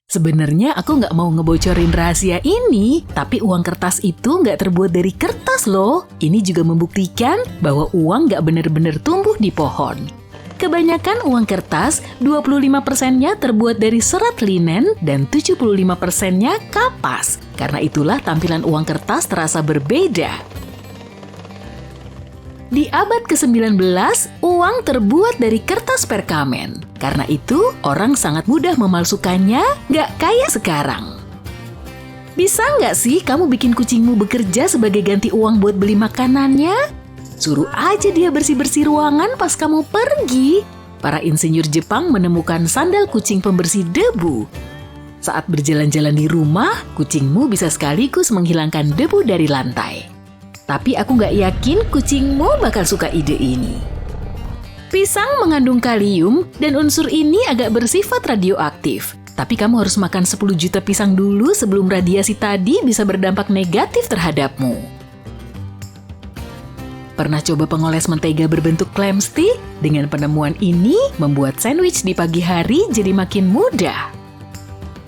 Sebenarnya aku nggak mau ngebocorin rahasia ini, tapi uang kertas itu nggak terbuat dari kertas loh. Ini juga membuktikan bahwa uang nggak benar-benar tumbuh di pohon. Kebanyakan uang kertas, 25%-nya terbuat dari serat linen dan 75%-nya kapas. Karena itulah tampilan uang kertas terasa berbeda. Di abad ke-19, uang terbuat dari kertas perkamen. Karena itu, orang sangat mudah memalsukannya, nggak kayak sekarang. Bisa nggak sih kamu bikin kucingmu bekerja sebagai ganti uang buat beli makanannya? Suruh aja dia bersih-bersih ruangan pas kamu pergi. Para insinyur Jepang menemukan sandal kucing pembersih debu. Saat berjalan-jalan di rumah, kucingmu bisa sekaligus menghilangkan debu dari lantai. Tapi aku nggak yakin kucingmu bakal suka ide ini. Pisang mengandung kalium dan unsur ini agak bersifat radioaktif. Tapi kamu harus makan 10 juta pisang dulu sebelum radiasi tadi bisa berdampak negatif terhadapmu. Pernah coba pengoles mentega berbentuk clam stick? Dengan penemuan ini, membuat sandwich di pagi hari jadi makin mudah.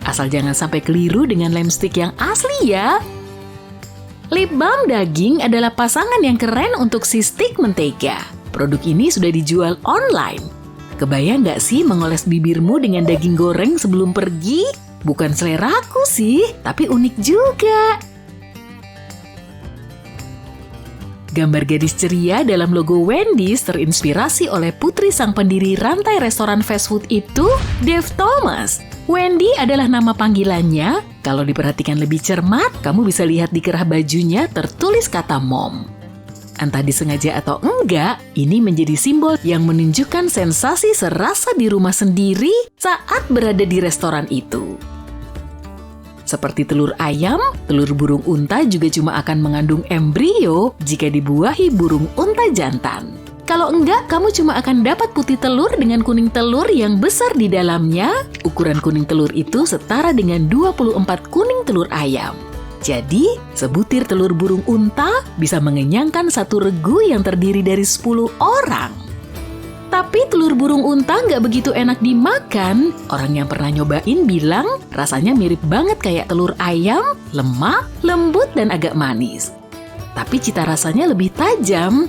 Asal jangan sampai keliru dengan lem stick yang asli ya. Lip balm daging adalah pasangan yang keren untuk si stik mentega. Produk ini sudah dijual online. Kebayang nggak sih mengoles bibirmu dengan daging goreng sebelum pergi? Bukan seleraku sih, tapi unik juga. Gambar gadis ceria dalam logo Wendy's terinspirasi oleh putri sang pendiri rantai restoran fast food itu, Dave Thomas. Wendy adalah nama panggilannya. Kalau diperhatikan lebih cermat, kamu bisa lihat di kerah bajunya tertulis kata mom. Entah disengaja atau enggak, ini menjadi simbol yang menunjukkan sensasi serasa di rumah sendiri saat berada di restoran itu. Seperti telur ayam, telur burung unta juga cuma akan mengandung embrio jika dibuahi burung unta jantan. Kalau enggak, kamu cuma akan dapat putih telur dengan kuning telur yang besar di dalamnya. Ukuran kuning telur itu setara dengan 24 kuning telur ayam. Jadi, sebutir telur burung unta bisa mengenyangkan satu regu yang terdiri dari 10 orang. Tapi telur burung unta nggak begitu enak dimakan. Orang yang pernah nyobain bilang rasanya mirip banget kayak telur ayam, lemak, lembut, dan agak manis. Tapi cita rasanya lebih tajam.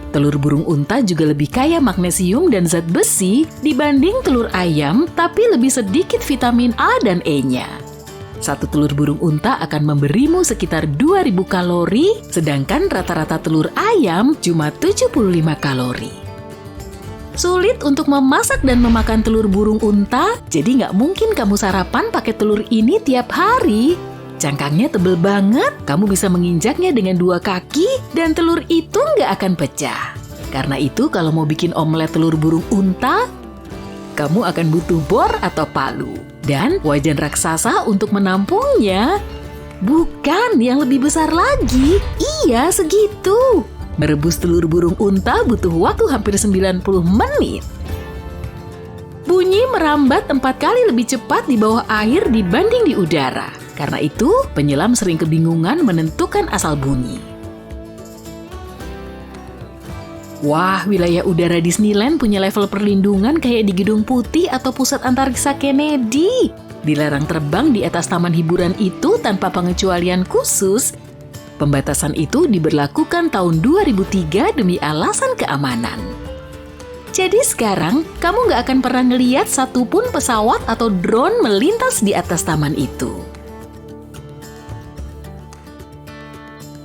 Telur burung unta juga lebih kaya magnesium dan zat besi dibanding telur ayam, tapi lebih sedikit vitamin A dan E-nya. Satu telur burung unta akan memberimu sekitar 2.000 kalori, sedangkan rata-rata telur ayam cuma 75 kalori. Sulit untuk memasak dan memakan telur burung unta, jadi nggak mungkin kamu sarapan pakai telur ini tiap hari. Cangkangnya tebel banget, kamu bisa menginjaknya dengan 2 kaki dan telur itu nggak akan pecah. Karena itu kalau mau bikin omelet telur burung unta, kamu akan butuh bor atau palu. Dan wajan raksasa untuk menampungnya. Bukan, yang lebih besar lagi. Iya, segitu. Merebus telur burung unta butuh waktu hampir 90 menit. Bunyi merambat 4 kali lebih cepat di bawah air dibanding di udara. Karena itu, penyelam sering kebingungan menentukan asal bunyi. Wah, wilayah udara Disneyland punya level perlindungan kayak di Gedung Putih atau Pusat Antariksa Kennedy. Dilarang terbang di atas taman hiburan itu tanpa pengecualian khusus. Pembatasan itu diberlakukan tahun 2003 demi alasan keamanan. Jadi sekarang, kamu nggak akan pernah ngeliat satupun pesawat atau drone melintas di atas taman itu.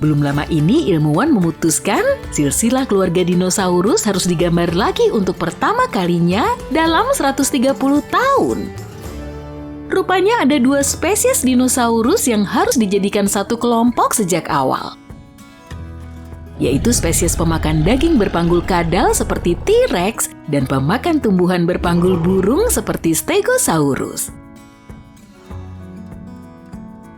Belum lama ini, ilmuwan memutuskan silsilah keluarga dinosaurus harus digambar lagi untuk pertama kalinya dalam 130 tahun. Rupanya ada 2 spesies dinosaurus yang harus dijadikan satu kelompok sejak awal, yaitu spesies pemakan daging berpanggul kadal seperti T-Rex dan pemakan tumbuhan berpanggul burung seperti Stegosaurus.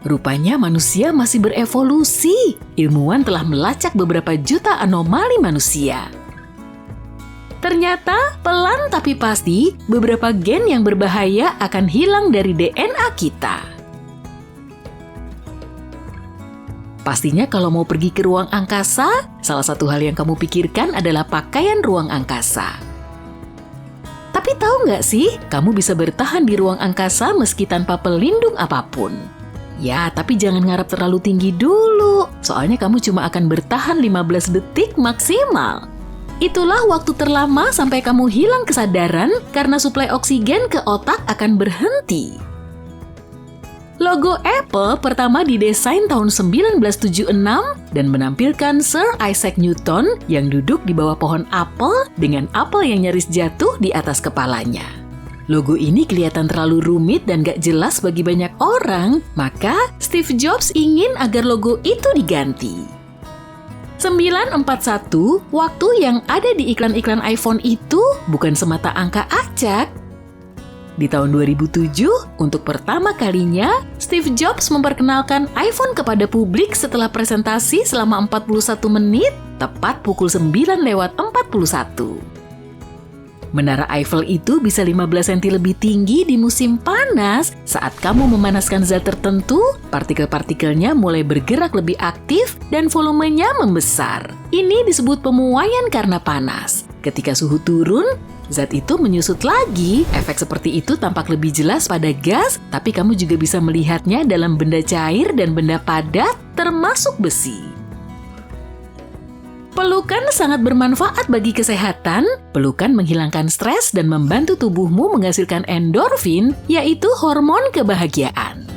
Rupanya manusia masih berevolusi. Ilmuwan telah melacak beberapa juta anomali manusia. Ternyata, pelan tapi pasti, beberapa gen yang berbahaya akan hilang dari DNA kita. Pastinya kalau mau pergi ke ruang angkasa, salah satu hal yang kamu pikirkan adalah pakaian ruang angkasa. Tapi Tapi tahu nggak sih, kamu bisa bertahan di ruang angkasa meski tanpa pelindung apapun. Ya, tapi jangan ngarep terlalu tinggi dulu, soalnya kamu cuma akan bertahan 15 detik maksimal. Itulah waktu terlama sampai kamu hilang kesadaran karena suplai oksigen ke otak akan berhenti. Logo Apple pertama didesain tahun 1976 dan menampilkan Sir Isaac Newton yang duduk di bawah pohon apel dengan apel yang nyaris jatuh di atas kepalanya. Logo ini kelihatan terlalu rumit dan gak jelas bagi banyak orang, maka Steve Jobs ingin agar logo itu diganti. 941, waktu yang ada di iklan-iklan iPhone itu bukan semata angka acak. Di tahun 2007, untuk pertama kalinya, Steve Jobs memperkenalkan iPhone kepada publik setelah presentasi selama 41 menit, tepat pukul 9:41. Menara Eiffel itu bisa 15 cm lebih tinggi di musim panas. Saat kamu memanaskan zat tertentu, partikel-partikelnya mulai bergerak lebih aktif dan volumenya membesar. Ini disebut pemuaian karena panas. Ketika suhu turun, zat itu menyusut lagi. Efek seperti itu tampak lebih jelas pada gas, tapi kamu juga bisa melihatnya dalam benda cair dan benda padat, termasuk besi. Pelukan sangat bermanfaat bagi kesehatan. Pelukan menghilangkan stres dan membantu tubuhmu menghasilkan endorfin, yaitu hormon kebahagiaan.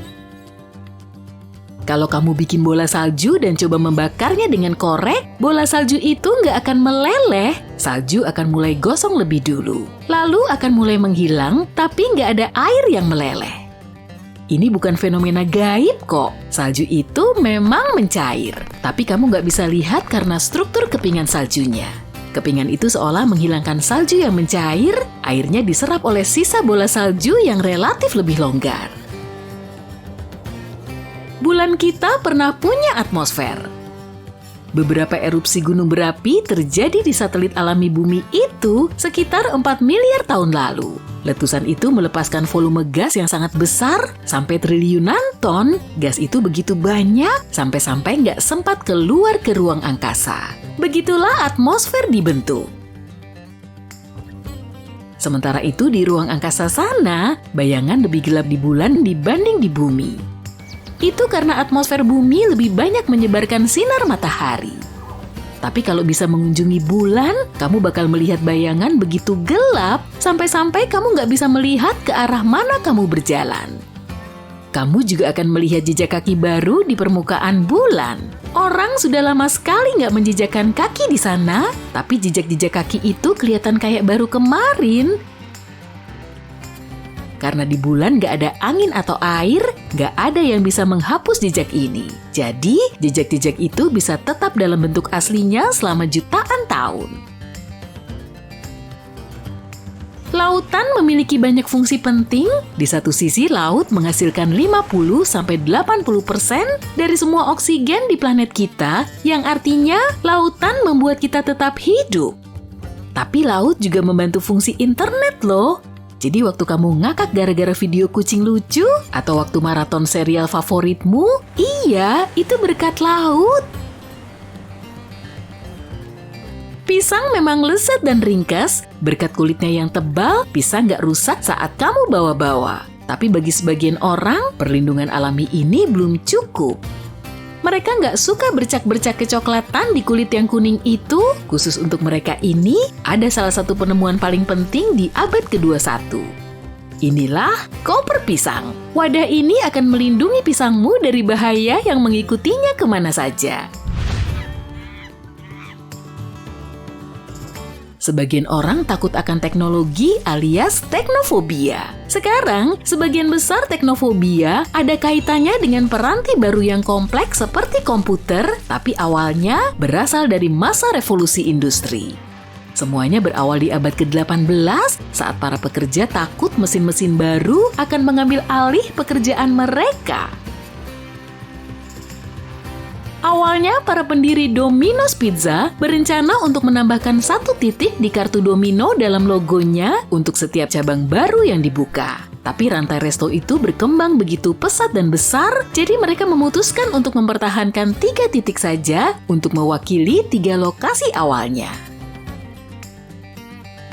Kalau kamu bikin bola salju dan coba membakarnya dengan korek, bola salju itu nggak akan meleleh. Salju akan mulai gosong lebih dulu. Lalu akan mulai menghilang, tapi nggak ada air yang meleleh. Ini bukan fenomena gaib kok. Salju itu memang mencair, tapi kamu nggak bisa lihat karena struktur kepingan saljunya. Kepingan itu seolah menghilangkan salju yang mencair, airnya diserap oleh sisa bola salju yang relatif lebih longgar. Bulan kita pernah punya atmosfer. Beberapa erupsi gunung berapi terjadi di satelit alami bumi itu sekitar 4 miliar tahun lalu. Letusan itu melepaskan volume gas yang sangat besar, sampai triliunan ton. Gas itu begitu banyak, sampai-sampai nggak sempat keluar ke ruang angkasa. Begitulah atmosfer dibentuk. Sementara itu di ruang angkasa sana, bayangan lebih gelap di bulan dibanding di bumi. Itu karena atmosfer bumi lebih banyak menyebarkan sinar matahari. Tapi kalau bisa mengunjungi bulan, kamu bakal melihat bayangan begitu gelap, sampai-sampai kamu nggak bisa melihat ke arah mana kamu berjalan. Kamu juga akan melihat jejak kaki baru di permukaan bulan. Orang sudah lama sekali nggak menjejakkan kaki di sana, tapi jejak-jejak kaki itu kelihatan kayak baru kemarin. Karena di bulan nggak ada angin atau air, nggak ada yang bisa menghapus jejak ini. Jadi, jejak-jejak itu bisa tetap dalam bentuk aslinya selama jutaan tahun. Lautan memiliki banyak fungsi penting. Di satu sisi, laut menghasilkan 50-80% dari semua oksigen di planet kita, yang artinya lautan membuat kita tetap hidup. Tapi laut juga membantu fungsi internet loh. Jadi waktu kamu ngakak gara-gara video kucing lucu, atau waktu maraton serial favoritmu, iya, itu berkat laut. Pisang memang lezat dan ringkas, berkat kulitnya yang tebal, pisang nggak rusak saat kamu bawa-bawa. Tapi bagi sebagian orang, perlindungan alami ini belum cukup. Mereka nggak suka bercak-bercak kecoklatan di kulit yang kuning itu. Khusus untuk mereka ini, ada salah satu penemuan paling penting di abad ke-21. Inilah koper pisang. Wadah ini akan melindungi pisangmu dari bahaya yang mengikutinya kemana saja. Sebagian orang takut akan teknologi alias teknofobia. Sekarang, sebagian besar teknofobia ada kaitannya dengan peranti baru yang kompleks seperti komputer, tapi awalnya berasal dari masa revolusi industri. Semuanya berawal di abad ke-18 saat para pekerja takut mesin-mesin baru akan mengambil alih pekerjaan mereka. Awalnya, para pendiri Domino's Pizza berencana untuk menambahkan 1 titik di kartu domino dalam logonya untuk setiap cabang baru yang dibuka. Tapi rantai resto itu berkembang begitu pesat dan besar, jadi mereka memutuskan untuk mempertahankan 3 titik saja untuk mewakili 3 lokasi awalnya.